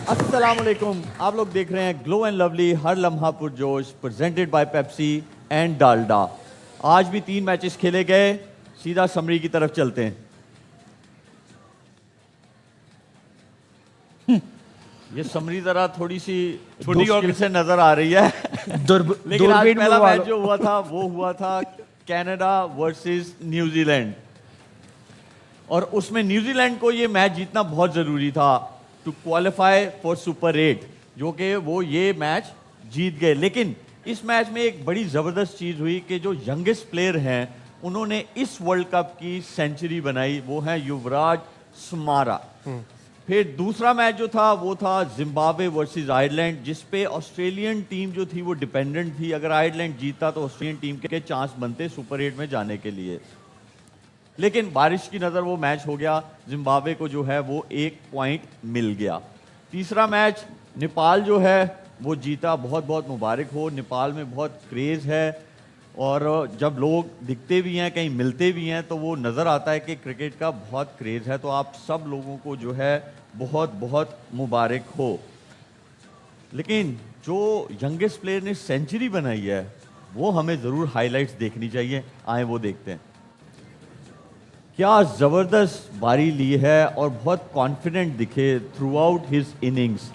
अस्सलामुअलैकुम, आप लोग देख रहे हैं ग्लो एंड लवली हर लम्हा पुरजोश presented by Pepsi and Dalda. आज भी 3 मैचेस खेले गए, सीधा समरी की तरफ चलते हैं। ये समरी जरा थोड़ी सी मुश्किल से नजर आ रही है लेकिन आज पहला मैच जो हुआ था वो हुआ था कनाडा वर्सेस न्यूजीलैंड, और उसमें न्यूजीलैंड को ये मैच जीतना बहुत जरूरी था टू क्वालिफाई फॉर सुपर 8, जो कि वो ये मैच जीत गए। लेकिन इस मैच में एक बड़ी ज़बरदस्त चीज़ हुई कि जो यंगेस्ट प्लेयर हैं उन्होंने इस वर्ल्ड कप की सेंचुरी बनाई, वो है युवराज स्मारा। फिर दूसरा मैच जो था वो था जिम्बाब्वे वर्सेस आयरलैंड, जिस पे ऑस्ट्रेलियन टीम जो थी वो डिपेंडेंट थी। अगर आयरलैंड जीता तो ऑस्ट्रेलियन टीम के चांस बनते सुपर 8 में जाने के लिए, लेकिन बारिश की नज़र वो मैच हो गया। जिम्बाब्वे को जो है वो 1 पॉइंट मिल गया। तीसरा मैच नेपाल जो है वो जीता, बहुत बहुत मुबारक हो। नेपाल में बहुत क्रेज़ है, और जब लोग दिखते भी हैं, कहीं मिलते भी हैं, तो वो नज़र आता है कि क्रिकेट का बहुत क्रेज़ है। तो आप सब लोगों को जो है बहुत बहुत मुबारक हो। लेकिन जो यंगेस्ट प्लेयर ने सेंचुरी बनाई है वो हमें ज़रूर हाइलाइट्स देखनी चाहिए। आए वो देखते हैं। क्या ज़बरदस्त बारी ली है और बहुत कॉन्फिडेंट दिखे थ्रू आउट हिज इनिंग्स।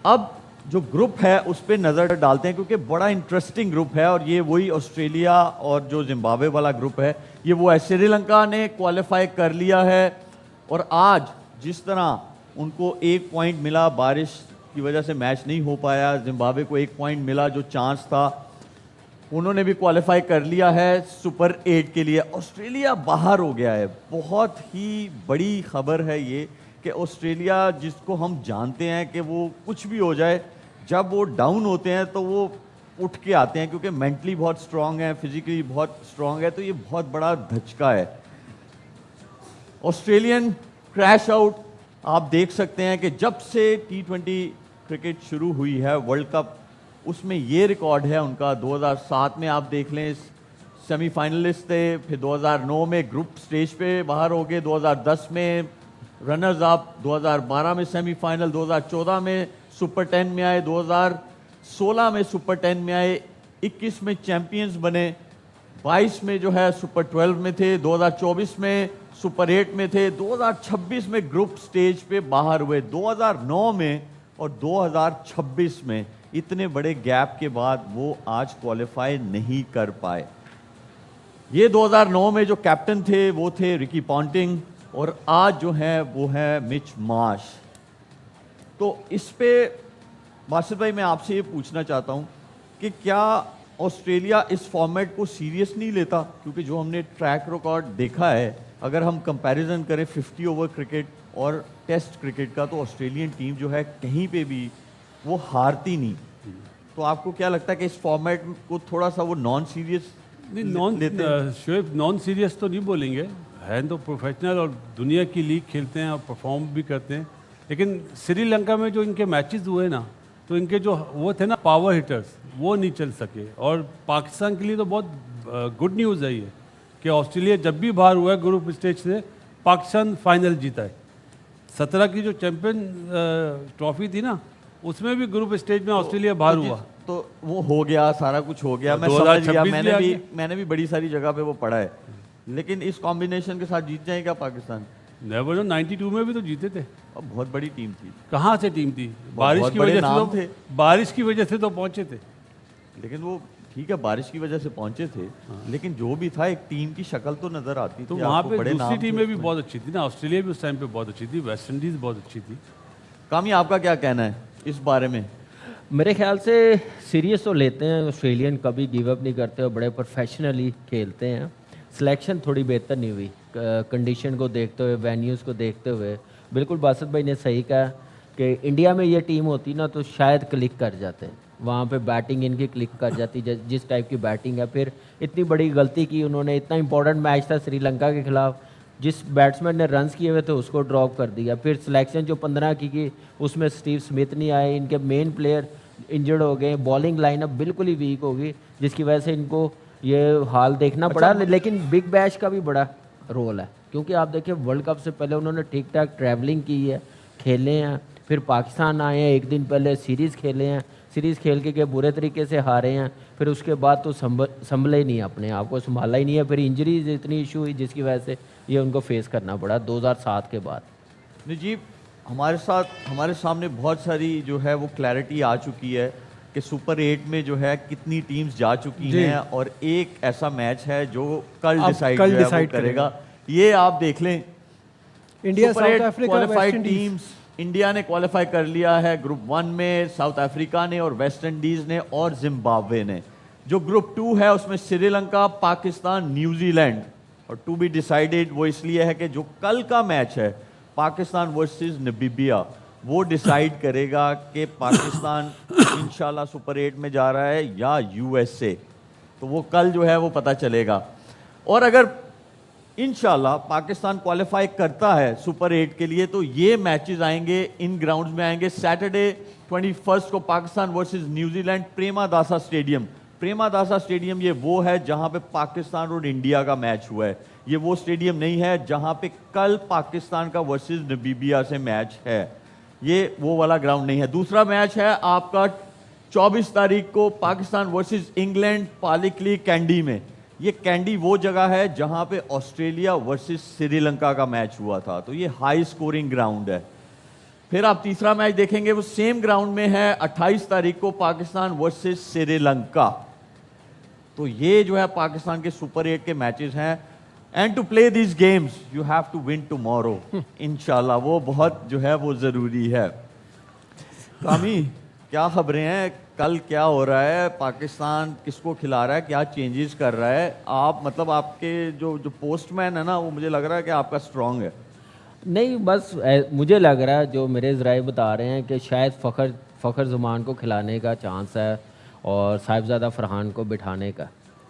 अब जो ग्रुप है उस पर नज़र डालते हैं, क्योंकि बड़ा इंटरेस्टिंग ग्रुप है, और ये वही ऑस्ट्रेलिया और जो जिम्बाब्वे वाला ग्रुप है ये वो है। श्रीलंका ने क्वालिफाई कर लिया है, और आज जिस तरह उनको 1 पॉइंट मिला, बारिश की वजह से मैच नहीं हो पाया, जिम्बाब्वे को 1 पॉइंट मिला जो चांस था, उन्होंने भी क्वालिफाई कर लिया है सुपर 8 के लिए। ऑस्ट्रेलिया बाहर हो गया है। बहुत ही बड़ी खबर है ये कि ऑस्ट्रेलिया, जिसको हम जानते हैं कि वो कुछ भी हो जाए, जब वो डाउन होते हैं तो वो उठ के आते हैं, क्योंकि मेंटली बहुत स्ट्रांग है, फिजिकली बहुत स्ट्रांग है। तो ये बहुत बड़ा धचका है। ऑस्ट्रेलियन क्रैश आउट आप देख सकते हैं कि जब से T20 क्रिकेट शुरू हुई है वर्ल्ड कप, उसमें ये रिकॉर्ड है उनका। 2007 में आप देख लें सेमीफाइनलिस्ट थे, फिर 2009 में ग्रुप स्टेज पे बाहर हो गए, 2010 में रनर्स अप, 2012 में सेमीफाइनल, 2014 में सुपर 10 में आए, 2016 में सुपर 10 में आए, 21 में चैंपियंस बने, 22 में जो है सुपर 12 में थे, 2024 में सुपर 8 में थे, 2026 में ग्रुप स्टेज पे बाहर हुए। 2009 में और 2026 में इतने बड़े गैप के बाद वो आज क्वालिफाई नहीं कर पाए। ये 2009 में जो कैप्टन थे वो थे रिकी पॉन्टिंग, और आज जो है वो है मिच मार्श। तो इस पे बासित भाई मैं आपसे ये पूछना चाहता हूँ कि क्या ऑस्ट्रेलिया इस फॉर्मेट को सीरियस नहीं लेता? क्योंकि जो हमने ट्रैक रिकॉर्ड देखा है, अगर हम कंपैरिजन करें 50 ओवर क्रिकेट और टेस्ट क्रिकेट का, तो ऑस्ट्रेलियन टीम जो है कहीं पे भी वो हारती नहीं। तो आपको क्या लगता है कि इस फॉर्मेट को थोड़ा सा वो नॉन सीरियस लेते हैं? शोएब, नॉन सीरियस तो नहीं बोलेंगे, हैं तो प्रोफेशनल और दुनिया की लीग खेलते हैं और परफॉर्म भी करते हैं। लेकिन श्रीलंका में जो इनके मैचेस हुए ना, तो इनके जो वो थे ना पावर हिटर्स, वो नहीं चल सके। और पाकिस्तान के लिए तो बहुत गुड न्यूज़ है ये कि ऑस्ट्रेलिया जब भी बाहर हुआ है ग्रुप स्टेज से, पाकिस्तान फाइनल जीता है। 17 की जो चैंपियन ट्रॉफी थी ना, उसमें भी ग्रुप स्टेज में ऑस्ट्रेलिया बाहर हुआ। तो वो हो गया, सारा कुछ हो गया, मैं समझ गया। मैंने भी बड़ी सारी जगह पे वो पढ़ा है। लेकिन इस कॉम्बिनेशन के साथ जीत जाएगा पाकिस्तान? नेवर नो, 92 में भी तो जीते थे। अब बहुत बड़ी टीम थी। कहाँ से टीम थी? बारिश की वजह से थे, बारिश की वजह से तो पहुंचे थे। लेकिन वो ठीक है, बारिश की वजह से पहुंचे थे। लेकिन जो भी था, एक टीम की शक्ल तो नजर आती थी। तो वहाँ पे दूसरी टीमें भी बहुत अच्छी थी ना। ऑस्ट्रेलिया भी उस टाइम पे बहुत अच्छी थी, वेस्ट इंडीज बहुत अच्छी थी। कामी, आपका क्या कहना है इस बारे में? मेरे ख्याल से सीरियस तो लेते हैं, ऑस्ट्रेलियन कभी गिव अप नहीं करते और बड़े प्रोफेशनली खेलते हैं। सिलेक्शन थोड़ी बेहतर नहीं हुई कंडीशन को देखते हुए, वेन्यूज़ को देखते हुए, बिल्कुल बासत भाई ने सही कहा कि इंडिया में ये टीम होती ना तो शायद क्लिक कर जाते हैं, वहाँ पे बैटिंग इनकी क्लिक कर जाती, जिस टाइप की बैटिंग है। फिर इतनी बड़ी गलती की उन्होंने, इतना इंपॉर्टेंट मैच था श्रीलंका के खिलाफ, जिस बैट्समैन ने रन्स किए हुए थे उसको ड्रॉप कर दिया। फिर सिलेक्शन जो 15 की उसमें स्टीव स्मिथ नहीं आए, इनके मेन प्लेयर इंजर्ड हो गए, बॉलिंग लाइनअप बिल्कुल ही वीक होगी, जिसकी वजह से इनको ये हाल देखना पड़ा। लेकिन बिग बैश का भी बड़ा रोल है, क्योंकि आप देखिए वर्ल्ड कप से पहले उन्होंने ठीक ठाक ट्रैवलिंग की है, खेले हैं, फिर पाकिस्तान आए हैं, एक दिन पहले सीरीज़ खेले हैं, सीरीज़ खेल के बुरे तरीके से हारे हैं, फिर उसके बाद तो संभले ही नहीं, अपने आप को संभाला ही नहीं है। फिर इंजरीज इतनी इशू हुई जिसकी वजह से ये उनको फेस करना पड़ा 2007 के बाद। नजीब, हमारे सामने बहुत सारी जो है वो क्लैरिटी आ चुकी है कि सुपर 8 में जो है कितनी टीम्स जा चुकी हैं, और एक ऐसा मैच है जो कल डिसाइड करेगा। ये आप देख लें, India south Africa qualified teams, India ने क्वालिफाई कर लिया है ग्रुप 1 में, साउथ अफ्रीका ने और वेस्ट इंडीज ने और जिम्बाब्वे ने। जो ग्रुप 2 है उसमें श्रीलंका, पाकिस्तान, न्यूजीलैंड, और टू बी डिसाइडेड वो इसलिए है कि जो कल का मैच है पाकिस्तान वर्सेस नामीबिया, वो डिसाइड करेगा कि पाकिस्तान इंशाल्लाह सुपर 8 में जा रहा है या यूएसए। तो वो कल जो है वो पता चलेगा। और अगर इंशाल्लाह पाकिस्तान क्वालिफाई करता है सुपर 8 के लिए, तो ये मैचेस आएंगे, इन ग्राउंड्स में आएंगे। सैटरडे 21 को Pakistan versus New Zealand, Premadasa stadium. Premadasa stadium ये वो है जहां पे पाकिस्तान और इंडिया का मैच हुआ है। ये वो स्टेडियम नहीं है जहां पे कल पाकिस्तान का वर्सेस नामीबिया से मैच है, ये वो वाला ग्राउंड नहीं है। दूसरा मैच है आपका 24 तारीख को पाकिस्तान वर्सेस इंग्लैंड, पालिकली कैंडी में। ये कैंडी वो जगह है जहां पे ऑस्ट्रेलिया वर्सेस श्रीलंका का मैच हुआ था, तो ये हाई स्कोरिंग ग्राउंड है। फिर आप तीसरा मैच देखेंगे वो सेम ग्राउंड में है 28 तारीख को पाकिस्तान वर्सेस श्रीलंका। तो ये जो है पाकिस्तान के सुपर 8 के मैचेस हैं। And to play this games you have to win tomorrow, इंशाल्लाह वो बहुत जो है वो जरूरी है। कामी, क्या खबरें हैं, कल क्या हो रहा है, पाकिस्तान किसको खिला रहा है, क्या चेंजेस कर रहा है? आप मतलब आपके जो पोस्टमैन है ना, वो मुझे लग रहा है कि आपका स्ट्रांग है। नहीं, बस मुझे लग रहा है, जो मेरे ज़राए बता रहे हैं कि शायद फ़खर ज़मान को खिलाने का चांस है और साहिबजादा फरहान को बिठाने का।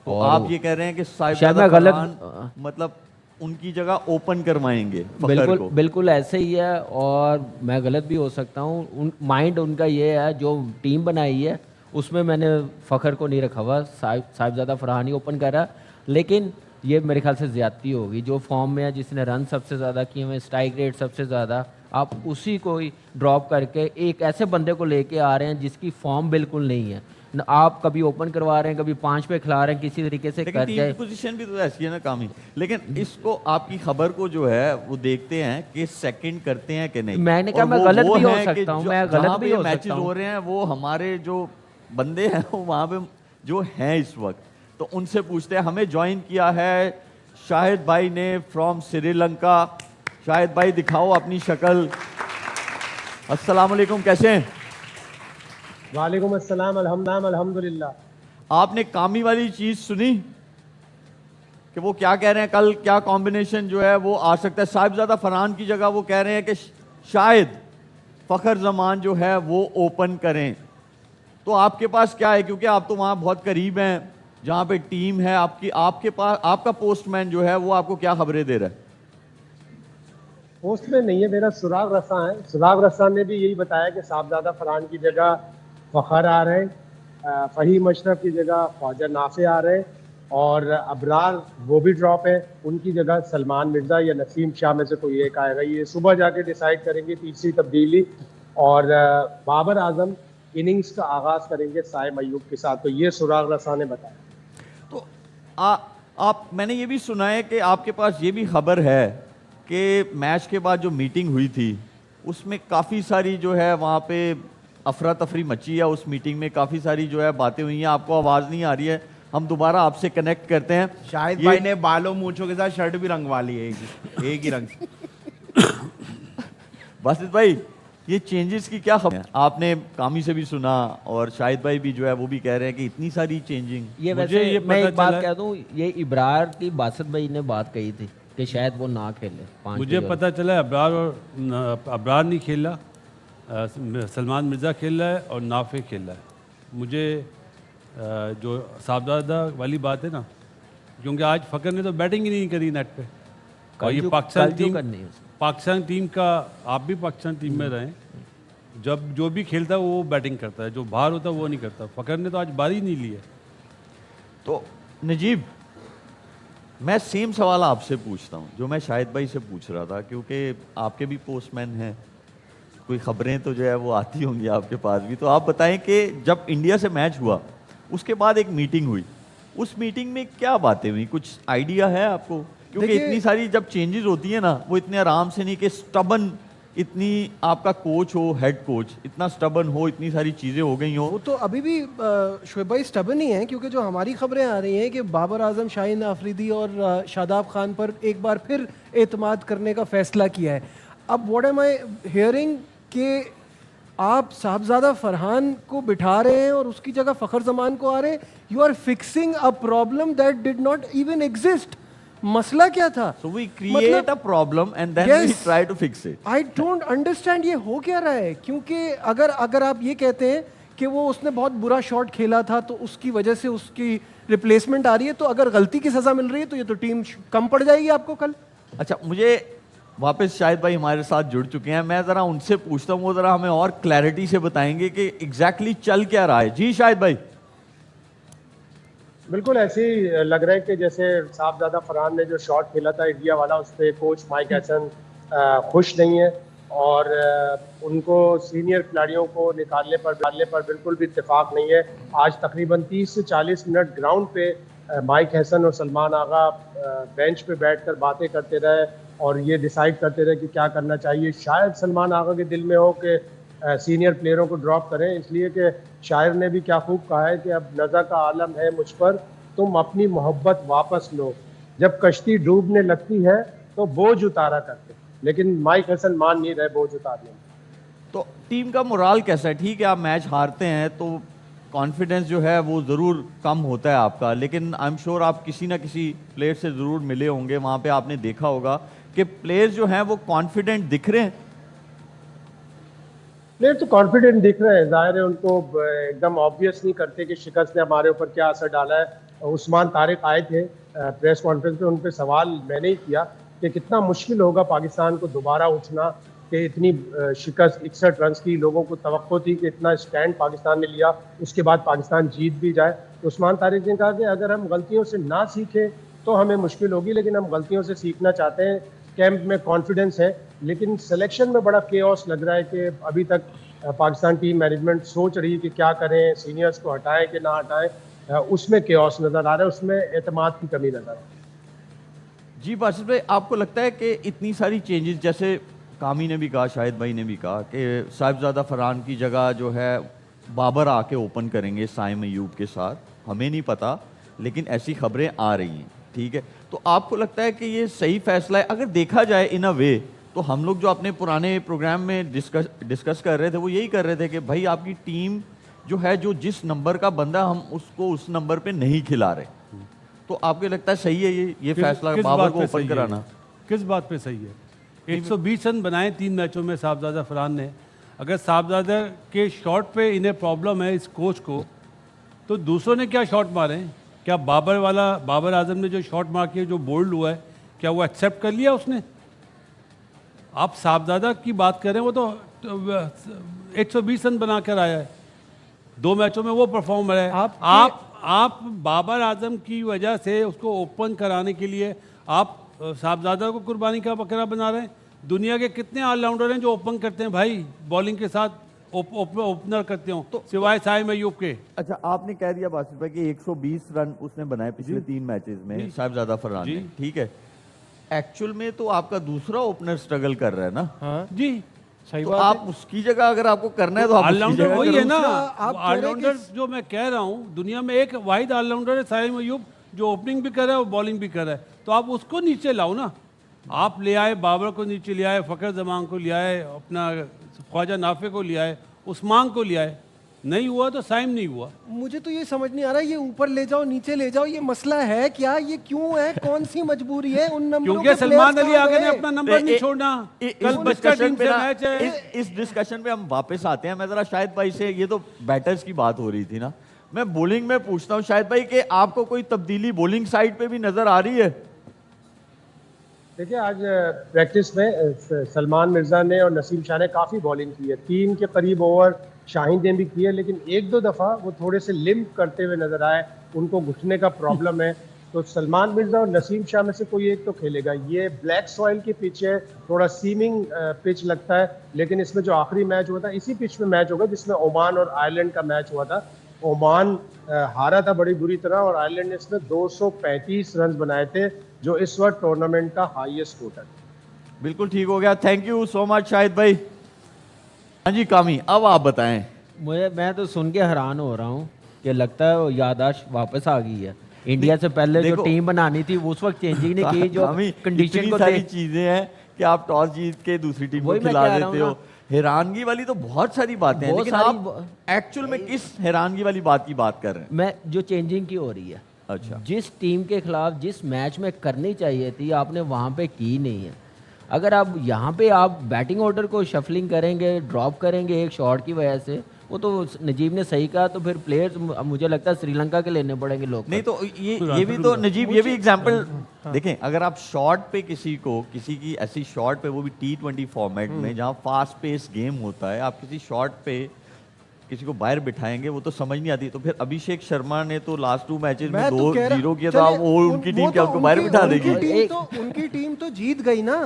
तो और आप ये कह रहे हैं कि साहिबजादा फरहान मतलब उनकी जगह ओपन करवाएंगे फ़खर को? बिल्कुल ऐसे ही है, और मैं गलत भी हो सकता हूँ। माइंड उनका ये है, जो टीम बनाई है उसमें मैंने फ़खर को नहीं रखा हुआ, साहिबजादा फरहान ही ओपन कर रहा। लेकिन ये मेरे ख्याल से ज़्यादती होगी, जो फॉर्म में है, जिसने रन सबसे ज़्यादा किए हुए, स्ट्राइक रेट सबसे ज़्यादा, आप उसी को ही ड्रॉप करके एक ऐसे बंदे को लेके आ रहे हैं जिसकी फॉर्म बिल्कुल नहीं है। आप कभी ओपन करवा रहे हैं, कभी 5 पे खिला रहे हैं, किसी तरीके से कर जाए। पोजीशन भी तो ऐसी है ना कामी। लेकिन इसको आपकी खबर को जो है वो देखते हैं कि सेकंड करते हैं कि नहीं। मैंने कहा मैं गलत भी हो सकता हूँ, मैं गलत भी हो सकता मैचेस हो रहे हैं वो हमारे जो बंदे हैं वो वहाँ पे जो हैं इस वक्त, तो उनसे पूछते हैं। हमें ज्वाइन किया है शाहिद भाई ने फ्रॉम श्रीलंका। शाहिद भाई दिखाओ अपनी शक्ल। अस्सलाम वालेकुम, कैसे हैं? वालेकुम अस्सलाम, अल्हम्दुलिल्लाह। आपने कामी वाली चीज सुनी कि वो क्या कह रहे हैं, कल क्या कॉम्बिनेशन जो है वो आ सकता है? साहिबजादा फरहान की जगह वो कह रहे हैं कि शायद फ़खर ज़मान जो है वो ओपन करें। तो आपके पास क्या है, क्योंकि आप तो वहाँ बहुत करीब हैं जहाँ पे टीम है आपकी, आपके पास आपका पोस्टमैन जो है वो आपको क्या खबरें दे रहा है? पोस्टमैन नहीं है मेरा, सुराग रसा है। सुराग रसा ने भी यही बताया कि साहिबजादा फरहान की जगह फ़खर आ रहे हैं, फ़हीम अशरफ की जगह ख्वाजा नाफे आ रहे हैं, और अबरार वो भी ड्रॉप है, उनकी जगह सलमान मिर्ज़ा या नसीम शाह में से कोई एक आएगा। ये सुबह जाके डिसाइड करेंगे तीसरी तब्दीली। और बाबर आजम इनिंग्स का आगाज़ करेंगे साइम अयूब के साथ। तो ये सुराग रसा ने बताया। तो आप मैंने ये भी सुना है कि आपके पास ये भी खबर है कि मैच के बाद जो मीटिंग हुई थी उसमें काफ़ी सारी जो है वहाँ पे अफरा तफरी मची है। उस मीटिंग में काफ़ी सारी जो है बातें हुई हैं। आपको आवाज़ नहीं आ रही है, हम दोबारा आपसे कनेक्ट करते हैं। शाहिद भाई ने बालों मूंछों के साथ शर्ट भी रंगवा ली है, एक ही रंग से। बासित भाई, ये चेंजेस की क्या खबर है? आपने कामी से भी सुना और शाहिद भाई भी जो है वो भी कह रहे हैं कि इतनी सारी चेंजिंग। ये वैसे मैं एक बात कह दूं, ये इब्रार की बासित भाई ने बात कही थी कि शायद वो ना खेले 5 मुझे पता चला अबरार नहीं खेला, सलमान मिर्ज़ा खेल रहा है और नाफे खेल रहा है। मुझे जो साहबजादा वाली बात है ना, क्योंकि आज फ़खर ने तो बैटिंग ही नहीं करी नेट पे, और ये पाकिस्तान टीम का, आप भी पाकिस्तान टीम में रहें, जब जो भी खेलता है वो बैटिंग करता है, जो बाहर होता है वो नहीं करता। फ़खर ने तो आज बारी नहीं ली है। तो नजीब, मैं सेम सवाल आपसे पूछता हूँ जो मैं शाहिद भाई से पूछ रहा था, क्योंकि आपके भी पोस्टमैन हैं, कोई खबरें तो जो है वो आती होंगी आपके पास भी। तो आप बताएं कि जब इंडिया से मैच हुआ उसके बाद एक मीटिंग हुई, उस मीटिंग में क्या बातें हुई, कुछ आइडिया है आपको? क्योंकि इतनी सारी जब चेंजेस होती है ना, वो इतने आराम से नहीं कि स्टबन, इतनी आपका कोच हो, हेड कोच इतना स्टबन हो, इतनी सारी चीज़ें हो गई हो। वो तो अभी भी शुएब भाई स्टबन ही हैं, क्योंकि जो हमारी खबरें आ रही हैं कि बाबर आजम, शाहीन आफरीदी और शादाब खान पर एक बार फिर एतमाद करने का फैसला किया है। अब व्हाट एम आई हियरिंग कि आप साहबजादा फरहान को बिठा रहे हैं और उसकी जगह फ़खर जमान को आ रहे हैं। You are fixing a problem that did not even exist. मसला क्या था? So we create a problem and then we try to fix it. I don't understand ये हो क्या रहा है, क्योंकि अगर आप ये कहते हैं कि वो उसने बहुत बुरा शॉट खेला था तो उसकी वजह से उसकी रिप्लेसमेंट आ रही है, तो अगर गलती की सजा मिल रही है तो ये तो टीम कम पड़ जाएगी आपको कल। अच्छा, मुझे वापस शाहिद भाई हमारे साथ जुड़ चुके हैं, मैं ज़रा उनसे पूछता हूँ, वो ज़रा हमें और क्लैरिटी से बताएंगे कि एग्जैक्टली चल क्या रहा है। जी शाहिद भाई। बिल्कुल ऐसे ही लग रहा है कि जैसे साहबजादा फरहान ने जो शॉट खेला था इंडिया वाला, उस पर कोच माइक हैसन खुश नहीं है, और उनको सीनियर खिलाड़ियों को निकालने पर बिल्कुल भी इत्तेफाक नहीं है। आज तकरीबन 30 से 40 मिनट ग्राउंड पे माइक हैसन और सलमान आगा बेंच पे बैठकर बातें करते रहे और ये डिसाइड करते रहे कि क्या करना चाहिए। शायद सलमान आगा के दिल में हो कि सीनियर प्लेयरों को ड्रॉप करें, इसलिए कि शायर ने भी क्या खूब कहा है कि अब नज़ा का आलम है मुझ पर, तुम अपनी मोहब्बत वापस लो, जब कश्ती डूबने लगती है तो बोझ उतारा करते। लेकिन माइक हसन मान नहीं रहे बोझ उतारने में। तो टीम का मोराल कैसा है? ठीक है, आप मैच हारते हैं तो कॉन्फिडेंस जो है वो ज़रूर कम होता है आपका, लेकिन आई एम श्योर आप किसी ना किसी प्लेयर से ज़रूर मिले होंगे, वहाँ पे आपने देखा होगा कि प्लेयर्स जो हैं वो कॉन्फिडेंट दिख रहे हैं। प्लेयर तो कॉन्फिडेंट दिख रहे हैं, जाहिर है उनको एकदम ऑब्वियस नहीं करते कि शिकस्त ने हमारे ऊपर क्या असर डाला है। उस्मान तारिक आए थे प्रेस कॉन्फ्रेंस पे, उन पे सवाल मैंने ही किया कि कितना मुश्किल होगा पाकिस्तान को दोबारा उठना, कि इतनी शिकस्त 61 रन की, लोगों को तवक्को थी कि इतना स्टैंड पाकिस्तान ने लिया, उसके बाद पाकिस्तान जीत भी जाए। तो उस्मान तारिक ने कहा कि अगर हम गलतियों से ना सीखें तो हमें मुश्किल होगी, लेकिन हम गलतियों से सीखना चाहते हैं। कैंप में कॉन्फिडेंस है, लेकिन सिलेक्शन में बड़ा केओस लग रहा है कि अभी तक पाकिस्तान टीम मैनेजमेंट सोच रही है कि क्या करें, सीनियर्स को हटाएं कि ना हटाएं, उसमें केओस नज़र आ रहा है, उसमें एतमाद की कमी नज़र आ रही है। जी बासित भाई, आपको लगता है कि इतनी सारी चेंजेस, जैसे कामी ने भी कहा, शाहिद भाई ने भी कहा कि साहिबजादा फरहान की जगह जो है बाबर आके ओपन करेंगे साइम अयूब के साथ, हमें नहीं पता लेकिन ऐसी खबरें आ रही हैं, ठीक है, तो आपको लगता है कि ये सही फैसला है? अगर देखा जाए इन अ वे तो हम लोग जो अपने पुराने प्रोग्राम में डिस्कस कर रहे थे वो यही कर रहे थे कि भाई आपकी टीम जो है, जो जिस नंबर का बंदा हम उसको उस नंबर पे नहीं खिला रहे, तो आपको लगता है सही है ये फैसला बाबर को ओपन कराना? किस बात पे सही है? 120 रन बनाए 3 मैचों में साहबजादा फरहान ने। अगर साहबजादा के शॉट पे इन्हें प्रॉब्लम है इस कोच को, तो दूसरों ने क्या शॉट मारे हैं? क्या बाबर आजम ने जो शॉट मार के जो बोल्ड हुआ है, क्या वो एक्सेप्ट कर लिया उसने? आप साहबजादा की बात कर रहे हैं, वो तो 120 रन बना कर आया है, 2 मैचों में वो परफॉर्म है। आप बाबर आजम की वजह से उसको ओपन कराने के लिए आप साहबजादा को कुर्बानी का बकरा बना रहे हैं। दुनिया के कितने ऑलराउंडर हैं जो ओपन करते हैं भाई, बॉलिंग के साथ ओपनर करते हो, तो सिवाय साइम अयूब के। अच्छा, आपने कह दिया बासित भाई कि 120 रन उसने बनाए पिछले 3 मैचेस में साहिबजादा फरहान ने, ठीक है, एक्चुअल में तो आपका दूसरा ओपनर स्ट्रगल कर रहा है ना? हाँ जी, सही तो बात आप उसकी जगह अगर आपको करना है तो आप ऑलराउंडर वही है ना। आप ऑलराउंडर जो मैं कह रहा हूँ, दुनिया में एक वाहिद ऑलराउंडर है साइम अयूब, जो ओपनिंग भी कर रहा है और बॉलिंग भी कर रहा है, तो आप उसको नीचे लाओ ना। आप ले आए बाबर को नीचे ले आए, फ़खर जमान को ले आए, अपना ख्वाजा नाफे को ले आए, उस्मान को ले आए, नहीं हुआ तो साइम नहीं हुआ। मुझे तो ये समझ नहीं आ रहा, ये ऊपर ले जाओ नीचे ले जाओ, ये मसला है क्या? ये क्यों है? कौन सी मजबूरी है उन नंबरों क्योंकि के? सलमान players अली कहाँ आगे ने गए? अपना नंबर नहीं छोड़ना। कल बच्चा टीम से मैच है। इस डिस्कशन पे हम वापस आते हैं। मैं जरा शाहिद भाई से, ये तो बैटर्स की बात हो रही थी ना, मैं बॉलिंग में पूछता हूँ शाहिद भाई कि आपको कोई तब्दीली बॉलिंग साइड पे भी नजर आ रही है? देखिए, आज प्रैक्टिस में सलमान मिर्जा ने और नसीम शाह ने काफ़ी बॉलिंग की है। 3 के करीब ओवर शाहीन ने भी की है, लेकिन 1-2 दफ़ा वो थोड़े से लिम्प करते हुए नजर आए, उनको घुटने का प्रॉब्लम है। तो सलमान मिर्जा और नसीम शाह में से कोई एक तो खेलेगा। ये ब्लैक सॉइल की पिच है, थोड़ा सीमिंग पिच लगता है, लेकिन इसमें जो आखिरी मैच हुआ था इसी पिच में मैच होगा जिसमें ओमान और आयरलैंड का मैच हुआ था। ओमान हारा था बड़ी बुरी तरह और आयरलैंड ने इसमें 235 रन बनाए थे, जो इस वक्त टूर्नामेंट का हाईएस्ट स्कोर है। बिल्कुल ठीक हो गया, thank you so much Shahid भाई। हाँ जी कामी, अब आप बताएं। मैं तो सुन के हैरान हो रहा हूँ कि लगता है वो याददाश्त वापस आ गई है। इंडिया से पहले जो टीम बनानी थी उस वक्त चेंजिंग नहीं की, जो कंडीशन इतनी को सारी चीजें हैं कि आप टॉस जीत के दूसरी टीम को खिला देते हो। हैरानगी वाली तो बहुत सारी बातें हैं, लेकिन आप एक्चुअल में किस हैरानगी वाली बात की बात कर रहे हैं? मैं जो चेंजिंग की हो रही है, अच्छा, जिस टीम के खिलाफ जिस मैच में करनी चाहिए थी आपने वहाँ पे की नहीं है। अगर आप यहाँ पे आप बैटिंग ऑर्डर को शफलिंग करेंगे, ड्रॉप करेंगे एक शॉट की वजह से, वो तो नजीब ने सही कहा, तो फिर प्लेयर्स मुझे लगता है श्रीलंका के लेने पड़ेंगे लोग। नहीं तो ये भी तो नजीब, ये भी एग्जांपल देखें। अगर आप शॉट पे किसी की ऐसी शॉट पे, वो भी T20 फॉर्मेट में जहाँ फास्ट पेस गेम होता है, आप किसी शॉट पे किसी को बाहर बिठाएंगे, वो तो समझ नहीं आती। तो फिर अभिषेक शर्मा ने तो लास्ट 2 मैचेस में 2-0 किया था, वो उनकी टीम क्या उनको बाहर बिठा देगी? उनकी टीम तो जीत गई ना।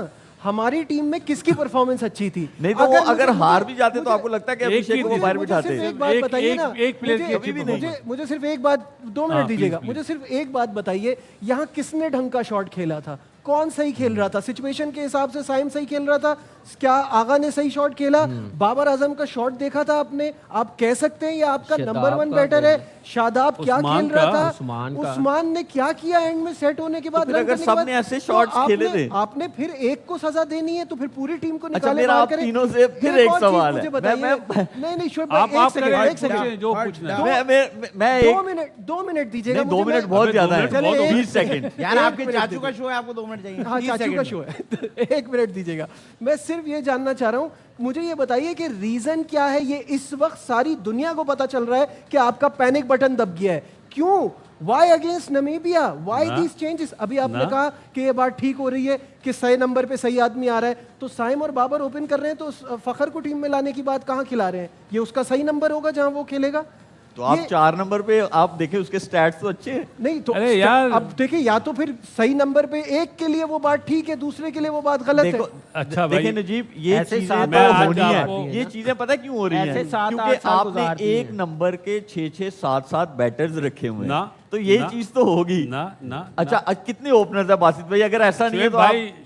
हमारी टीम में किसकी परफॉर्मेंस अच्छी थी? नहीं तो अगर हार भी जाते तो आपको लगता है कि अभिषेक को बाहर बिठाते? एक बात बताइए ना, एक प्लेयर मुझे सिर्फ एक बात, 2 मिनट दीजिएगा, मुझे सिर्फ एक बात बताइए, यहाँ किसने ढंग का शॉट खेला था? कौन सही खेल रहा था? सिचुएशन के हिसाब से साइम सही खेल रहा था, क्या आगा ने सही शॉट खेला? बाबर आजम का शॉट देखा था आपने? आप कह सकते हैं ये आपका नंबर 1 बैटर है। शादाब क्या खेल रहा था? उस्मान ने क्या किया एंड में सेट होने के बाद? तो अगर सबने ऐसे शॉट्स खेले थे, आपने फिर एक को सजा देनी है तो फिर पूरी टीम को अच्छा, निकाले मेरा बाहर आप करें। तीनों से फिर एक सवाल है। नहीं शोएब भाई, एक सेकंड जो पूछना है। मैं 2 मिनट दीजिएगा। 2 मिनट बहुत ज्यादा है, 20 सेकंड। यार आपके चाचू का शो है, आपको 2 मिनट चाहिए। हाँ, चाचू का शो है। 1 मिनट दीजिएगा। मैं सिर्फ ये जानना चाह रहा हूँ, मुझे ये बताइए कि रीजन क्या है? ये इस वक्त सारी दुनिया को पता चल रहा है कि आपका पैनिक बटन दब गया है। क्यों? Why against Namibia? Why these changes? अभी आपने कहा कि ये बात ठीक हो रही है कि सही नंबर पे सही आदमी आ रहा है, तो साइम और बाबर ओपन कर रहे हैं, तो फखर को टीम में लाने की बात कहाँ खिला रहे हैं? ये उसका सही नंबर होगा जहां वो खेलेगा। तो आप 4 नंबर पे आप देखें, उसके स्टैट्स तो अच्छे हैं। नहीं तो अरे यार, अब देखिए, या तो फिर सही नंबर पे एक के लिए वो बात ठीक है, दूसरे के लिए वो बात गलत है। अच्छा देखिए नजीब, ये चीजें तो होनी है। ये चीजें पता क्यों हो रही हैं? क्योंकि आपने एक नंबर के 6-6, 7-7 बैटर्स रखे हुए हैं, तो ये चीज तो होगी ना। अच्छा, कितने ओपनर्स है बासित भाई? अगर ऐसा नहीं है तो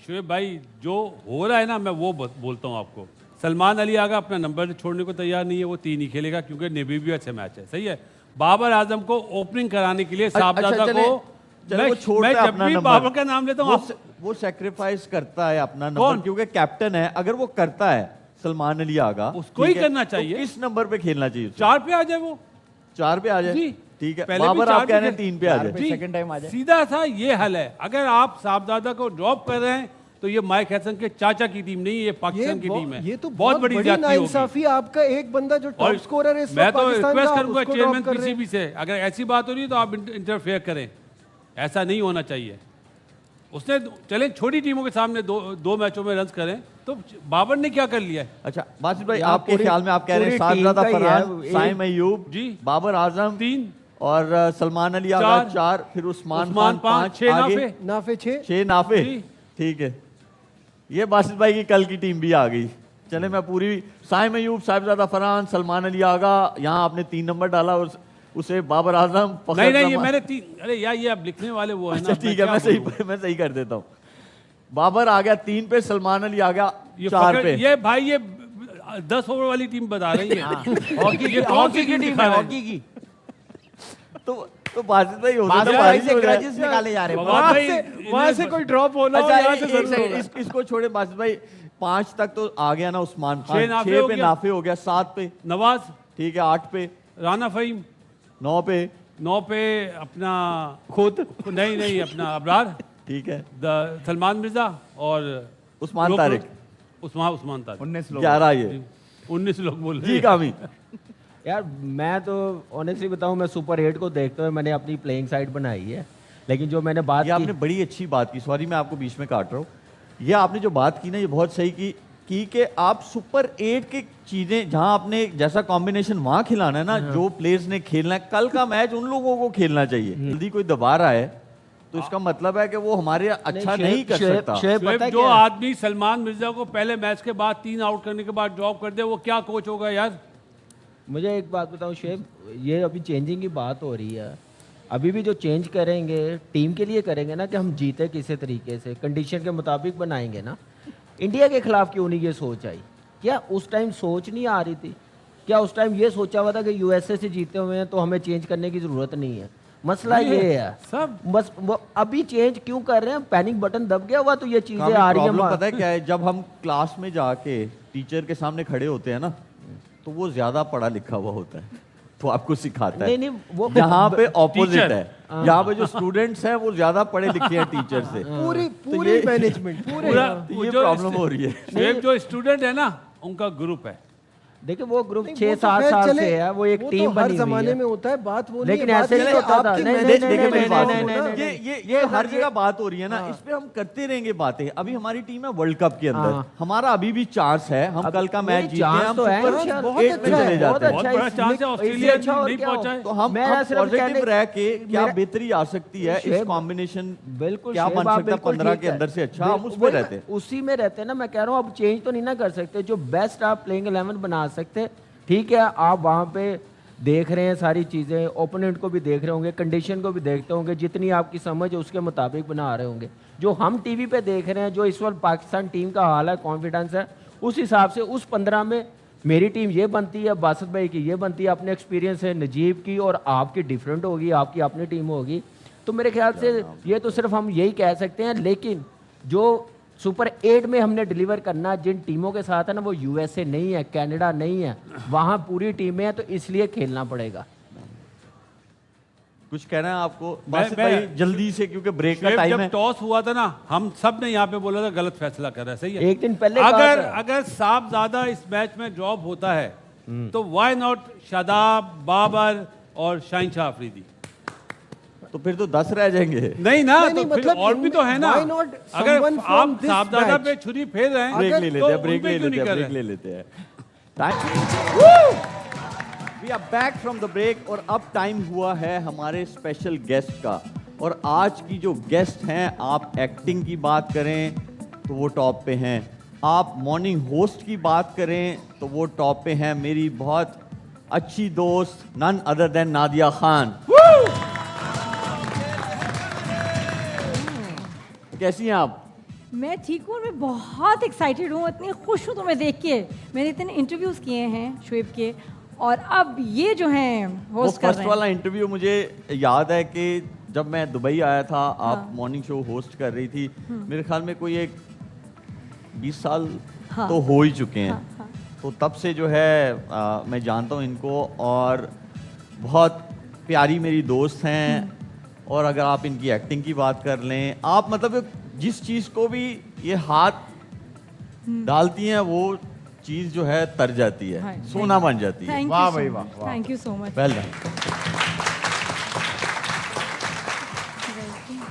शोएब भाई, जो हो रहा है ना, मैं वो बोलता हूँ आपको। सलमान अली आगा अपना नंबर छोड़ने को तैयार नहीं है, वो 3 ही खेलेगा क्योंकि नेमीबिया से मैच है। सही है। बाबर आजम को ओपनिंग कराने के लिए साहबजादा को मैं जब भी बाबर का नाम लेता हूँ, वो सैक्रिफाइस करता है अपना नंबर, क्योंकि कैप्टन है। अगर वो करता है सलमान अली आगा, उसको ही करना चाहिए। तो किस नंबर पे खेलना चाहिए? 4 पे आ जाए, वो 4 पे आ जाए, जी। ठीक है। पहले बाबर आप कह रहे हैं 3 पे आ जाए, सेकंड टाइम आ जाए। सीधा सा ये हल है। अगर आप साहबजादा को ड्रॉप कर रहे हैं तो ये माइक हैसन के चाचा की टीम नहीं, ये पाकिस्तान की टीम है। ये तो बहुत बड़ी नाइंसाफी। आपका एक बंदा जो टॉप स्कोरर है इस मैं वक्त तो पाकिस्तान रिक्वेस्ट का, करूंगा उसको चेयरमैन ड्रॉप कर रहे हैं। पीसीबी से, अगर ऐसी बात हो रही है तो आप इंटरफेयर करें। ऐसा नहीं होना चाहिए। उसने चलें छोटी टीमों के सामने दो मैचों में रन करें, तो बाबर ने क्या कर लिया है? अच्छा बासित भाई, आपके ख्याल में आप कह रहे हैं साहबजादा फरहान, साइम अय्यूब जी, बाबर आजम 3 और सलमान अली आगा 4, फिर उस्मान खान 5, 6 नाफे 6 नाफे, ठीक है। ये बासित भाई की कल की टीम भी आ गई। चले, मैं पूरी साइम अय्यूब, साहबजादा फरहान, सलमान अली आगा, यहाँ आपने 3 नंबर डाला, उसे बाबर आजम। नहीं, ये मैंने 3। अरे यार, ये आप लिखने वाले वो है ना। ठीक है, मैं सही कर देता हूँ। बाबर आ गया 3 पे, सलमान अली आ गया 4 पे। ये भाई, ये 10 ओवर वाली टीम बता रही है। हॉकी की टीम है, हॉकी की। तो बासित भाई निकाले जा रहे हैं, वहां से कोई ड्रॉप होना। इसको छोड़े बासित भाई, 5 तक तो आ गया ना उस्मान खान, 6 पे नाफे हो गया, 7 पे नवाज, ठीक है, 8 पे राना फहीम, 9 पे 9 पे अपना खुद, नहीं अपना अबरार, ठीक है, सलमान मिर्जा और उस्मान तारिक, उस्मान तारिक। 19 लोग 11 ये 19 लोग बोल रहे जी हैं। कामी। यार मैं तो ऑनेस्टली बताऊं, मैं सुपर 8 को देखते हुए मैंने अपनी प्लेइंग साइड बनाई है, लेकिन जो मैंने बात ये आपने की, बड़ी अच्छी बात की, सॉरी मैं आपको बीच में काट रहा हूँ, ये आपने जो बात की ना ये बहुत सही की कि आप सुपर 8 की चीजें जहां आपने जैसा कॉम्बिनेशन वहां खिलाना है ना, जो प्लेयर्स ने खेलना है, कल का मैच उन लोगों को खेलना चाहिए। जल्दी कोई दबा रहा है तो इसका मतलब है कि वो हमारे अच्छा नहीं कर सकता। शोएब शोएब, पता है जो क्या? आदमी सलमान मिर्जा को पहले मैच के बाद 3 आउट करने के बाद ड्रॉप कर दे, वो क्या कोच होगा यार? मुझे एक बात बताओ शेब, ये अभी चेंजिंग की बात हो रही है, अभी भी जो चेंज करेंगे टीम के लिए करेंगे ना, कि हम जीते किसी तरीके से, कंडीशन के मुताबिक बनाएंगे ना। इंडिया के खिलाफ क्यों नहीं ये सोच आई? क्या उस टाइम सोच नहीं आ रही थी? क्या उस टाइम ये सोचा हुआ था कि यूएसए से जीते हुए हैं तो हमें चेंज करने की जरूरत नहीं है? मसला ये है सब बस, वो अभी चेंज क्यों कर रहे हैं? पैनिक बटन दब गया हुआ तो ये चीजें काफी आ रही प्रॉब्लम हैं। पता है क्या है, जब हम क्लास में जाके टीचर के सामने खड़े होते हैं ना, तो वो ज्यादा पढ़ा लिखा हुआ होता है तो आपको सिखाता है। नहीं, वो यहाँ पे ऑपोजिट टीचर। है, यहाँ पे जो स्टूडेंट्स हैं वो ज्यादा पढ़े लिखे हैं टीचर से। पूरी मैनेजमेंट पूरे पूरा तो ये जो प्रॉब्लम हो रही है। शोएब जो स्टूडेंट है ना, उनका ग्रुप है। देखिए वो ग्रुप नहीं, 6-7 खैर साल चले, से है, वो एक वो टीम तो बनी हर हुई जमाने है। में होता है, बात वो लेकिन नहीं है, ऐसे बात नहीं ये होता था। आपकी नहीं, मैनेजमेंट नहीं, देखिए नहीं, मेरी बात नहीं, सुनो। नहीं, नहीं, ये हर जगह बात हो रही है ना, इस पे हम करते रहेंगे बातें। अभी हमारी टीम है वर्ल्ड कप के अंदर, हमारा अभी भी चांस है, हम कल का मैच जीते हैं, हम तो है, सुपर चांस बहुत 8 अच्छा में है, चले बहुत जाते हैं। बहुत अच्छा बड़ा इसमें- चांस है, इससे ऑस्ट्रेलिया अच्छा और नहीं क्या हो? पहुंचा है। तो हम मेरा सिर्फ पॉजिटिव कहने- रह के क्या मेरा- बेहतरी आ सकती है, इस शेब- कॉम्बिनेशन बिल्कुल क्या शेब, बन आप सकता है बिल्कुल 15 ठीक के है। अंदर से अच्छा, हम उस पे वही- रहते हैं। उसी में रहते हैं ना, मैं कह रहा हूँ अब चेंज तो नहीं ना कर सकते, जो बेस्ट आप प्लेइंग 11 बना सकते, ठीक है, आप वहाँ पे देख रहे हैं सारी चीज़ें, ओपोनेंट को भी देख रहे होंगे, कंडीशन को भी देखते होंगे, जितनी आपकी समझ है उसके मुताबिक बना रहे होंगे। जो हम टीवी पे देख रहे हैं, जो इस वक्त पाकिस्तान टीम का हाल है, कॉन्फिडेंस है, उस हिसाब से उस 15 में मेरी टीम ये बनती है, बासत भाई की ये बनती है, अपने एक्सपीरियंस है, नजीब की और आपकी डिफरेंट होगी, आपकी अपनी टीम होगी। तो मेरे ख्याल से ये तो सिर्फ हम यही कह सकते हैं, लेकिन जो सुपर 8 में हमने डिलीवर करना जिन टीमों के साथ है ना, वो यूएसए नहीं है, कनाडा नहीं है, वहाँ पूरी टीमें हैं, तो इसलिए खेलना पड़ेगा। कुछ कहना है आपको मैं- बासित भाई जल्दी से, क्योंकि ब्रेक का शोएब, टाइम जब है। टॉस हुआ था ना, हम सब ने यहाँ पे बोला था गलत फैसला कर रहा है, सही है। एक दिन पहले कहा अगर था। अगर साहबजादा इस मैच में ड्रॉप होता है तो व्हाई नॉट शादाब, बाबर और शाहीन शाह अफरीदी? तो फिर तो 10 रह जाएंगे। नहीं ना, नहीं, तो नहीं, फिर मतलब और भी तो है ना। why not अगर someone from आप this साहबजादा batch? पे छुरी फेर रहे हैं, ब्रेक ले तो लेते हैं, ब्रेक उन पे ले क्यों लेते नहीं हैं, कर ब्रेक रहे? ले लेते हैं। We are back from the break और अब टाइम हुआ है हमारे स्पेशल गेस्ट का। और आज की जो गेस्ट हैं, आप एक्टिंग की बात करें तो वो टॉप पे हैं, आप मॉर्निंग होस्ट की बात करें तो वो टॉप पे हैं। मेरी बहुत अच्छी दोस्त none other than Nadia Khan. कैसी हैं आप? मैं ठीक हूँ, मैं बहुत एक्साइटेड हूँ, इतनी खुश हूँ तुम्हें देख के। मैंने इतने इंटरव्यूज़ किए हैं शोएब के, और अब ये जो हैं वो होस्ट कर फर्स्ट रहे वाला हैं। इंटरव्यू मुझे याद है कि जब मैं दुबई आया था, आप मॉर्निंग शो होस्ट कर रही थी, मेरे ख्याल में कोई एक 20 साल हाँ। तो हो ही चुके हैं। हाँ। तो तब से जो है मैं जानता हूँ इनको, और बहुत प्यारी मेरी दोस्त हैं। और अगर आप इनकी एक्टिंग की बात कर लें, आप मतलब जिस चीज़ को भी ये हाथ डालती हैं वो चीज़ जो है तर जाती है, हाँ, सोना बन जाती है। थैंक वाह यू भाई, सो वाह, मच, वाह। Thank you so much. Well done.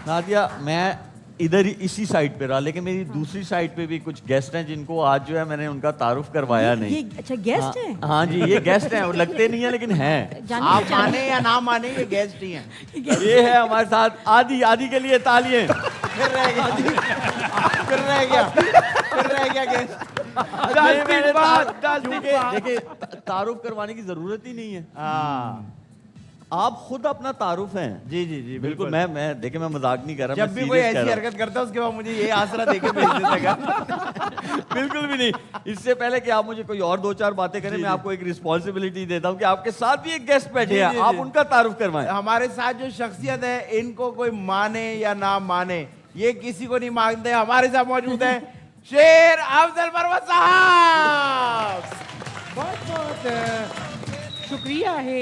Nadia, मैं इधर इसी साइड पे रहा, लेकिन मेरी दूसरी साइड पे भी कुछ गेस्ट हैं जिनको आज जो है मैंने उनका तारुफ करवाया नहीं। ये अच्छा गेस्ट है? हाँ, हाँ जी, ये गेस्ट हैं, वो लगते नहीं है लेकिन हैं। जाने आप पहचाने- माने या ना माने, ये गेस्ट ही हैं। ये है हमारे साथ आदि। आदि के लिए तालियां। फिर रह गया गेस्ट। देखिए, तारुफ करवाने की जरूरत ही नहीं है, हाँ आप खुद अपना तारुफ हैं। जी जी जी बिल्कुल। मैं देखिए, मैं मजाक नहीं कर रहा, जब मैं भी कोई serious कह ऐसी रहा हूं। हरकत करता है उसके बाद मुझे ये आसरा देके भेज देता है। बिल्कुल भी नहीं। इससे पहले कि आप मुझे कोई और 2-4 बातें करें, मैं आपको एक रिस्पॉन्सिबिलिटी देता हूँ कि आपके साथ भी एक गेस्ट बैठे हैं, जी, आप जी। उनका तारुफ करवाएं। हमारे साथ जो शख्सियत है, इनको कोई माने या ना माने, ये किसी को नहीं मानते। हमारे साथ मौजूद है शेर अफजल परवत साहब। बहुत बहुत शुक्रिया है।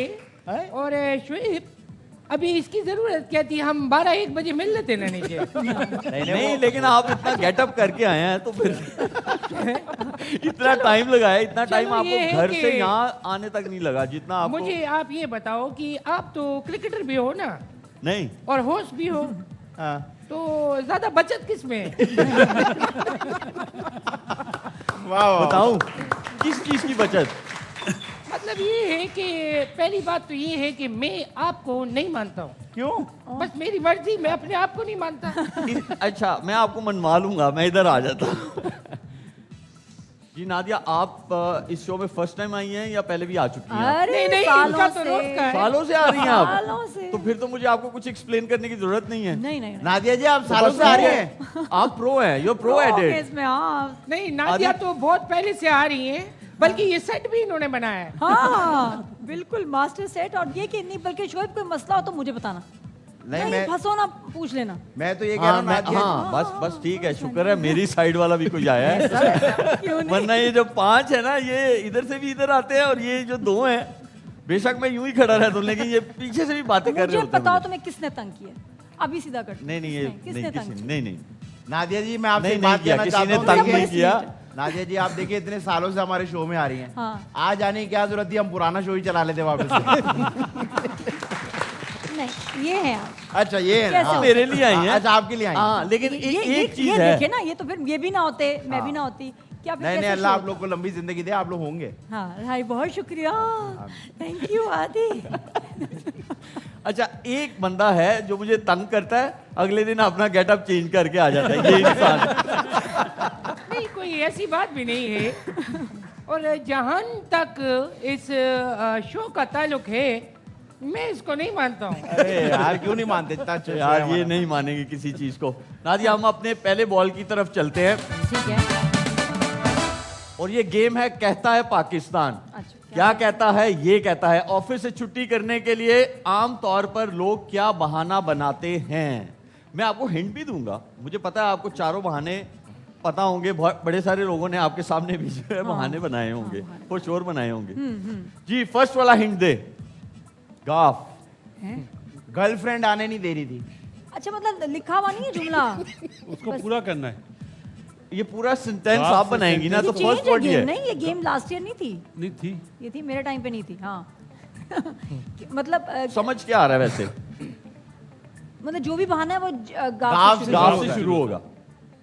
हैं? और शोएब, अभी इसकी जरूरत क्या थी? हम 12-1 बजे मिल लेते ना नीचे। नहीं, लेकिन आप इतना गेटअप करके आए हैं तो फिर इतना टाइम लगाया, इतना टाइम चलो ये आपको है घर से कि- यहाँ आने तक नहीं लगा जितना आपको। मुझे आप ये बताओ कि आप तो क्रिकेटर भी हो ना, नहीं, और होस्ट भी हो, हाँ। तो ज्यादा बचत किस में है? वाह वाह। बताऊं किस चीज की बचत? मतलब ये है कि पहली बात तो ये है कि मैं आपको नहीं मानता हूँ। क्यों? बस मेरी मर्जी, मैं अपने आप को नहीं मानता। अच्छा, मैं आपको मनवा लूंगा, मैं इधर आ जाता हूँ। जी नादिया, आप इस शो में फर्स्ट टाइम आई हैं या पहले भी आ चुकी हैं? अरे नहीं, सालों इनका तो से। रोज का है। सालों से आ रही हैं आप? सालों से। तो फिर तो मुझे आपको कुछ एक्सप्लेन करने की जरूरत नहीं है। नहीं नहीं नादिया जी आप सालों से आ रही हैं। आप प्रो हैं, यू प्रो एट इट। इसमें हाँ नहीं, नादिया तो बहुत पहले से आ रही हैं, बल्कि ये सेट भी इन्होंने बनाया है। हाँ बिल्कुल मास्टर सेट। और ये कि नहीं, बल्कि शोएब कोई मसला हो तो मुझे बताना, नहीं, नहीं फंसो ना, पूछ लेना। मैं तो ये कह रहा हाँ, हूँ नादिया जी- हाँ, बस बस ठीक है, शुक्र है मेरी साइड वाला भी कोई आया है। क्यों नहीं? वरना ये जो 5 है ना, ये इधर से भी इधर आते हैं, और ये जो 2 हैं, बेशक मैं यूं ही खड़ा रहता हूँ, लेकिन ये पीछे से भी बातें कर रहे मुझे होते हैं बताओ मुझे। तुम्हें किसने तंग किया? अभी सीधा कर। नहीं नहीं, ये किसने नहीं, तंग किसी किया? नहीं नहीं नादिया जी मैं आपसे नहीं, एक बात नहीं किया, कहना किसी चाहता ने हूँ। तंग देखिए- नहीं किया। नादिया जी आप देखिए इतने सालों से हमारे शो में आ रही हैं। हाँ। आज आने की क्या जरूरत थी? हम पुराना शो ही चला लेते वापस से। नहीं ये है आप। अच्छा ये है ना? कैसे हाँ। हो मेरे लिए आई हैं। अच्छा आपके लिए आई हैं। हाँ, लेकिन एक चीज ये है। देखे ना, ये तो फिर ये भी ना होते, मैं भी ना होती, क्या फिर नहीं नहीं, कैसे अल्लाह show आप लोग को लंबी जिंदगी दे, आप लोग होंगे। होता? हाँ भाई बहुत शुक्रिया, थैंक यू आदि। अच्छा, एक बंदा है जो मुझे तंग करता है, अगले दिन अपना गेटअप चेंज करके आ जाता है, ये इंसान। नहीं, कोई ऐसी बात भी नहीं है। और जहां तक इस शो का ताल्लुक है, मैं इसको नहीं मानता हूँ। अरे यार क्यों नहीं मानते? इतना अच्छा show है यार ये हमारा। नहीं मानेंगे किसी चीज को। नादिया, हम अपने पहले बॉल की तरफ चलते हैं, ठीक है। और ये गेम है कहता है पाकिस्तान। अच्छा, क्या कहता है? ये कहता है ऑफिस से छुट्टी करने के लिए आम तौर पर लोग क्या बहाना बनाते हैं। मैं आपको हिंट भी दूंगा, मुझे पता है आपको चारों बहाने पता होंगे, बहुत बड़े सारे लोगों ने आपके सामने भी जो है बहाने बनाए होंगे, फॉर श्योर बनाए होंगे। जी, फर्स्ट वाला हिंट दे। गाफ। गर्लफ्रेंड आने नहीं दे रही थी। अच्छा मतलब लिखा हुआ नहीं है जुमला, उसको पूरा करना है। ये पूरा सेंटेंस गाफ आप से बनाएंगी ना, तो ये फर्स्ट चेंज है वर्ड ये गेम। है। नहीं ये गेम लास्ट ईयर नहीं थी, नहीं थी। ये थी मेरे टाइम पे नहीं थी। हाँ मतलब समझ क्या आ रहा है वैसे? मतलब जो भी बहाना है वो गाफ से गाफ शुरू से शुरू होगा।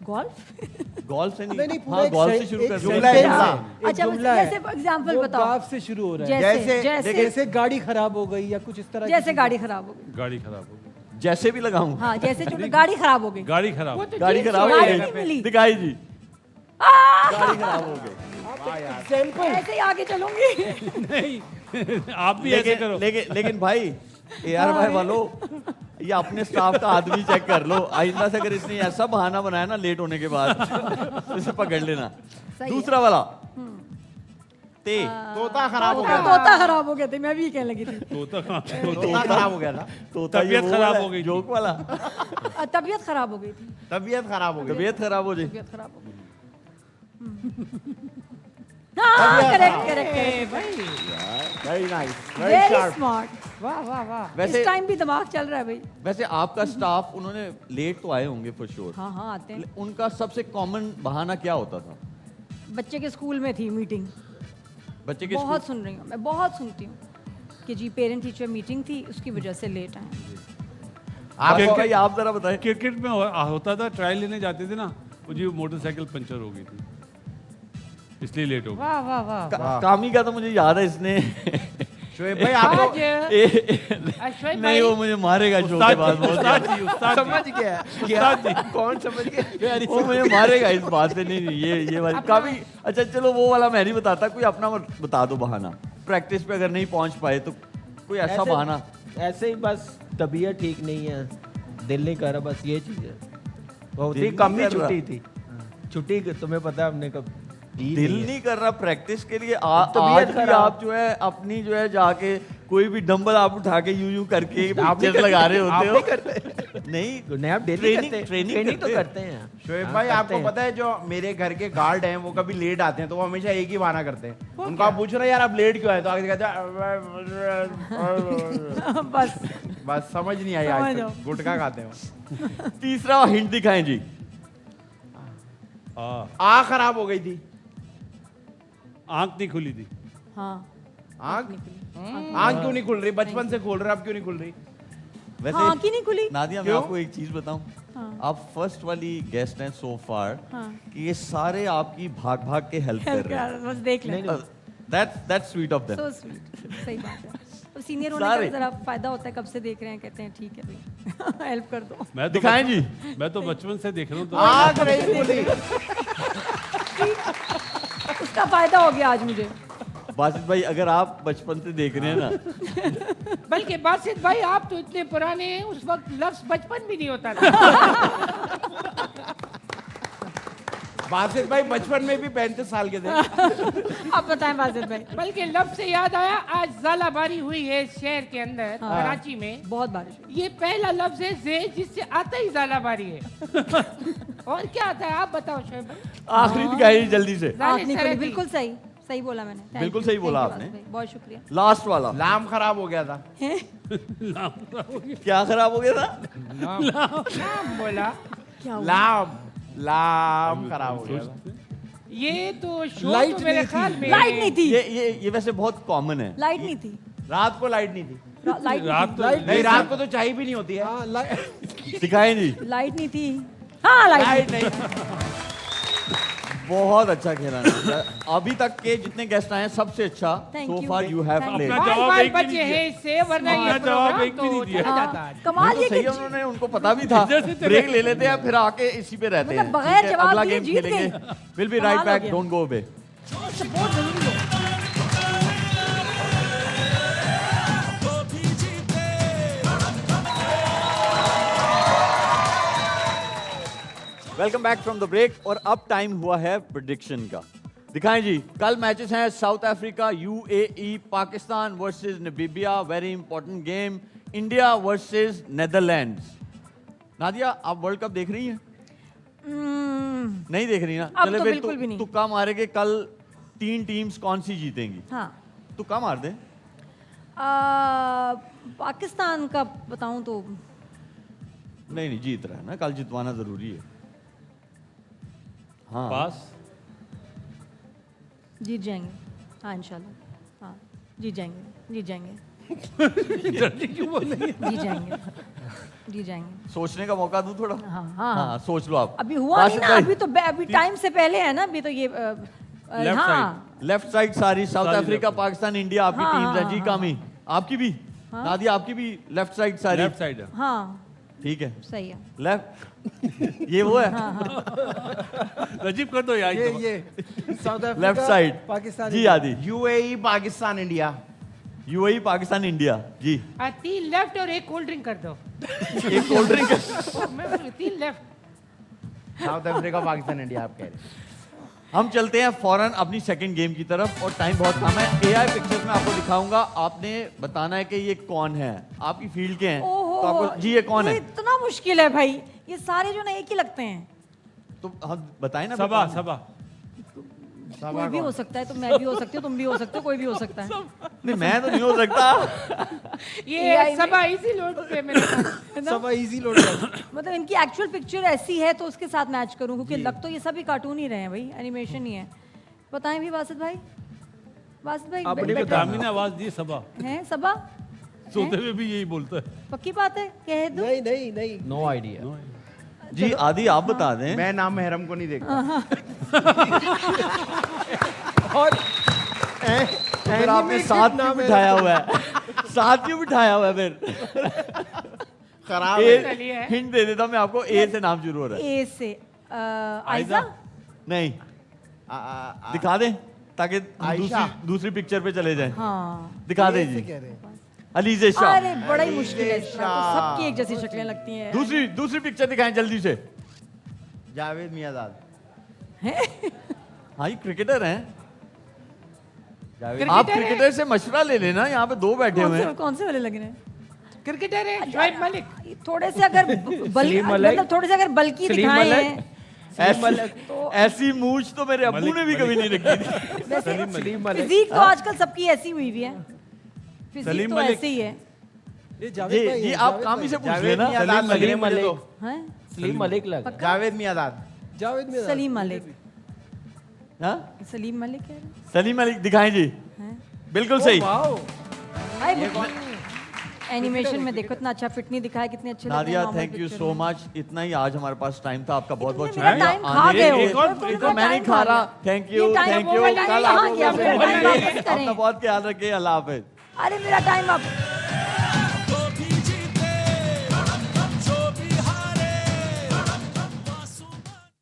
गोल्फ। गोल्फ से नहीं नहीं, पूरा हाँ एक गोल्फ से से- शुरू एक कर जुमला दो। है, sentence जुमला। है, एक अच्छा जुमला है। जैसे एग्जांपल वो बताओ। गाफ से शुरू हो रहा है। जैसे- जैसे जैसे गाड़ी खराब हो गई या कुछ इस तरह की जैसे चीज़। गाड़ी खराब हो गई। गाड़ी खराब हो गई। जैसे भी लगाऊं। हाँ जैसे जो गाड़ी खराब हो गई। गाड़ी खराब वो हो तो गाड़ी जीन्स खराब हो गाड़ी गई। नहीं मिली। दिखाई जी, गाड़ी खराब हो गई। एग्जाम्पल ऐसे ही आगे चलूंगी। गई। नहीं, आप भी ऐसे करो। लेकिन भाई AR भाई वालों, ये अपने स्टाफ का आदमी चेक कर लो। आइंदा से अगर इसने ऐसा बहाना बनाया ना लेट होने के बाद, तो इसे पकड़ लेना। सही दूसरा वाला ते। तोता खराब हो गया। तोता खराब हो गए थे, मैं भी कहने लगी थी। तोता कहाँ? तोता खराब हो गया था। तोता तबीयत ये वो खराब वाला हो गई थी। जोक वाला। तबीयत खराब हो गई थी। तबीयत खराब हो गई। तबीयत खराब हो जाए। तबीयत खराब हो गई। हाँ correct correct very nice, very very sharp. Smart. वाह वाह वाह। वैसे इस टाइम भी दिमाग चल रहा है भाई। वैसे आपका स्टाफ, उन्होंने लेट तो आए होंगे फॉर श्योर। हाँ हाँ आते हैं। उनका सबसे कॉमन बहाना क्या होता था? बच्चे के स्कूल में थी मीटिंग, बच्चे के बहुत सुन रही हूँ मैं, बहुत सुनती हूँ कि जी पेरेंट टीचर मीटिंग थी, उसकी वजह से लेट आए। आप भाई आप जरा बताएं। क्रिकेट में होता था, ट्रायल लेने जाते थे ना, मुझे मोटरसाइकिल पंचर हो गई थी, इसलिए लेट हो गया। वाह वाह वाह। कामी का तो मुझे याद है, इसने शोएब भाई आपको आज शोएब नहीं, भाई, वो मुझे मारेगा शो के बाद बहुत। उस्ताद जी, उस्ताद जी। समझ गया क्या? कौन समझ गया? वो मुझे मारेगा इस बात पे। नहीं नहीं, ये वाली काफी अच्छा। चलो वो वाला मैं नहीं बताता, कोई अपना बता दो बहाना। प्रैक्टिस पे अगर नहीं पहुंच पाए तो कोई ऐसा बहाना। ऐसे ही बस तबीयत ठीक नहीं है, दिल नहीं कर रहा, बस ये चीज़ है। बहुत दिल ही नहीं कम ही कर रहा। छुट्टी थी। छुट्टी तुम्हें पता है हमने कब दिल नहीं कर रहा प्रैक्टिस के लिए तबीयत आज भी खराब। आप जो है अपनी जो है जाके कोई भी डंबल आप उठा के यूं करके आप भी पिक्चर लगा रहे होते आप हो भी करते नहीं नहीं, आप डेली ट्रेनिंग- करते हैं ट्रेनिंग तो करते हैं शोएब हाँ, भाई करते आपको हैं। पता है जो मेरे घर के गार्ड हैं वो कभी लेट आते हैं तो वो हमेशा एक ही बहाना करते हैं उनको आप पूछ रहे हैं यार आप लेट क्यों आए तो आगे कहते हैं बस बस समझ नहीं आई समझ आज जाओ। तक गुटखा खाते हो तीसरा हिंट दिखाएं जी। आँख खराब हो गई थी आंख नहीं खुली थी। हाँ आँख आँख क्यों नहीं खुल रही बचपन से खोल रहे अब क्यों नहीं खुल रही वैसे हाँ आँख ही नहीं खुली। नादिया मैं क्यों? आपको एक चीज बताऊं हाँ। आप फर्स्ट वाली गेस्ट हैं सो फार हाँ। कि ये सारे आपकी भाग भाग के हेल्प कर रहे हैं बस देख लें। That's sweet of them so sweet, सही बात है। तो सीनियर होने सारे। का जरा फायदा होता है, कब से देख रहे हैं, कहते हैं ठीक है भाई हेल्प कर दो। मैं तो दिखाएं जी। मैं तो बचपन से देख रहा हूँ तो आँख नहीं खुली उसका फायदा हो गया आज मुझे। बासित भाई अगर आप बचपन से देख रहे हैं ना बल्कि बासित भाई आप तो इतने पुराने हैं उस वक्त लफ्ज बचपन भी नहीं होता था। बासित भाई बचपन में भी 35 साल के थे अब बताएं बासित भाई। बल्कि लफ्ज से याद आया आज ज़ालाबारी हुई है इस शहर के अंदर कराची में। बहुत बारिश हुई। ये पहला लफ्ज है जे जिससे आता ही ज़ालाबारी है। और क्या आता है आप बताओ शोएब भाई। आखिरी दिखाइए जल्दी से आँख नहीं खुली, सरहदी। बिल्कुल सही सही बोला मैंने। Thank बिल्कुल you, सही thank बोला you आपने। बासित भाई, बहुत शुक्रिया। लास्ट वाला लाम खराब हो गया था क्या खराब हो गया था नाम बोला क्या हुआ? लाम लाम खराब हो गया था ये तो शो लाइट तो मेरे नहीं थी। ख्याल में लाइट नहीं थी। ये वैसे बहुत कॉमन है लाइट नहीं थी। रात को लाइट नहीं थी लाइट रात तो नहीं रात को तो चाहिए भी नहीं होती है हाँ, दिखाएं जी लाइट नहीं थी। हाँ लाइट लाइट नहीं बहुत अच्छा खेला ना अभी तक के जितने गेस्ट आए हैं सबसे अच्छा Thank so you. Far you have Thank played you. बाल जवाब बाल एक भी नहीं बचे दिया। हैं इससे वरना ये जवाब प्रोग्राम एक भी नहीं तो दिया। चला जाता है। कमाल तो ये सही कि है उन्होंने उनको पता भी था ब्रेक ले लेते हैं फिर आके इसी पे रहते हैं मतलब बगैर ठीक है, जवाब अगला दिए गेम जीत खेलेंगे गए। विल बी कमाल राइट हो बैक गया। डोंट गो अवे सपोर्ट जरूरी हो। Welcome back from the break और अब टाइम हुआ है प्रेडिक्शन का दिखाएं जी कल मैचेस हैं south Africa UAE Pakistan versus Namibia very important game India versus Netherlands Nadia आप वर्ल्ड कप देख रही हैं नहीं देख रही ना अब चले तो फिर बिल्कुल भी नहीं। तुक्का मारेंगे कल 3 टीम्स कौन सी जीतेंगी हाँ तुक्का मार दें पाकिस्तान का बताऊं तो नहीं नहीं जीत रहा है ना कल जितवाना जरूरी है हाँ पास जीत जाएंगे। हाँ इंशाल्लाह। हाँ जीत जाएंगे जीत जाएंगे जीत जाएंगे जीत जाएंगे। सोचने का मौका दूं थोड़ा हाँ हाँ हाँ सोच लो आप अभी हुआ नहीं बासित ना भाई, अभी तो अभी टाइम से पहले है ना अभी तो ये Left हाँ लेफ्ट साइड सारी साउथ सारी अफ्रीका left पाकिस्तान इंडिया आपकी हाँ, टीम्स हैं हाँ, जी हाँ, कामी आपकी भी नादिया आपकी भी लेफ्ट साइड सारी लेफ्ट साइड है हाँ ठीक है सही है। लेफ्ट ये वो है रजीब कर दो यार ये South Africa left side Pakistan जी आदि UAE Pakistan India UAE Pakistan India जी 3 लेफ्ट और एक कोल्ड ड्रिंक कर दो। एक कोल्ड ड्रिंक मैं 3 left. South Africa Pakistan India आप कह रहे हैं हम चलते हैं फौरन अपनी सेकंड गेम की तरफ और टाइम बहुत कम है एआई पिक्चर्स में आपको दिखाऊंगा आपने बताना है कि ये कौन है आपकी फील्ड के हैं ओहो तो आपको जी ये कौन है इतना मुश्किल है भाई ये सारे जो ना एक ही लगते हैं। तो हम बताएं ना सबा कौन है? सबा कोई भी हो सकता है तो मैं भी हो सकती हूँ तुम भी हो सकते हो कोई भी हो सकता है। नहीं मैं तो नहीं हो सकता ये AI में- सबा इजी लोड पे मेरे पास। सब इजी लोड कर मतलब इनकी एक्चुअल पिक्चर ऐसी है तो उसके साथ मैच करूं क्योंकि लग तो ये सभी कार्टून ही रहे हैं भाई एनिमेशन ही है। बताएं भी बासित भाई आपने को दामिनी आवाज दी सबा हैं सबा सोते हुए भी यही बोलता है पक्की बात है कह दो। नहीं नहीं नहीं नो आइडिया जी आदि आप बता दें मैं नाम महरम को नहीं देखता और तो फिर आपने साथ क्यों बिठाया हुआ है साथ क्यों बिठाया हुआ है फिर खराब चलिए है। हिंट दे देता हूं मैं आपको ए से नाम शुरू हो रहा है ए से आयजा नहीं आ, आ, आ, दिखा दें ताकि हम आयशा। दूसरी पिक्चर पे चले जाएं हाँ दिखा दें से जी कह रहे हैं अलीजे शाह अरे बड़ा ही मुश्किल है इसका, तो शाह। सबकी एक जैसी शक्लें लगती हैं। दूसरी पिक्चर दिखाएं जल्दी से जावेद मियादाद हाँ, ये क्रिकेटर हैं। आप क्रिकेटर है? क्रिकेटर से मशवरा ले लेना, यहाँ पे दो बैठे हुए हैं। कौन से वाले लग रहे हैं? क्रिकेटर है शोएब मलिक। थोड़े से अगर मतलब थोड़े से अगर बल्की दिखाए हैं ऐसी मूछ तो मेरे अब्बू ने भी कभी नहीं रखी थी। फिजिक तो आजकल सबकी ऐसी हुई हुई है, फिजिक तो ऐसे ही है। ये आप काम ही से पूछ लेना। सलीम मलिक, हैं? सलीम मलिक लग रहा है। जावेद मियादाद। जावेद में सलीम मलिक, हाँ? सलीम मलिक कह रहे हैं? सलीम मलिक दिखाएं जी, हैं? बिल्कुल सही। एनिमेशन में देखो इतना अच्छा फिट नहीं दिखाया, कितने अच्छे लग रहे हैं Nadia, normal thank you picture सो में। मच। इतना ही आज हमारे पास टाइम था, आपका बहुत बहुत मेरा शुक्रिया। टाइम खा गए हो। एक और मैं नहीं खा रहा। Thank you, thank you. कल कहाँ गया? मेरा टाइम वापस अपना करें। बहुत ख्याल रखिए। अल्लाह हाफिज। अरे मेरा टाइम वापस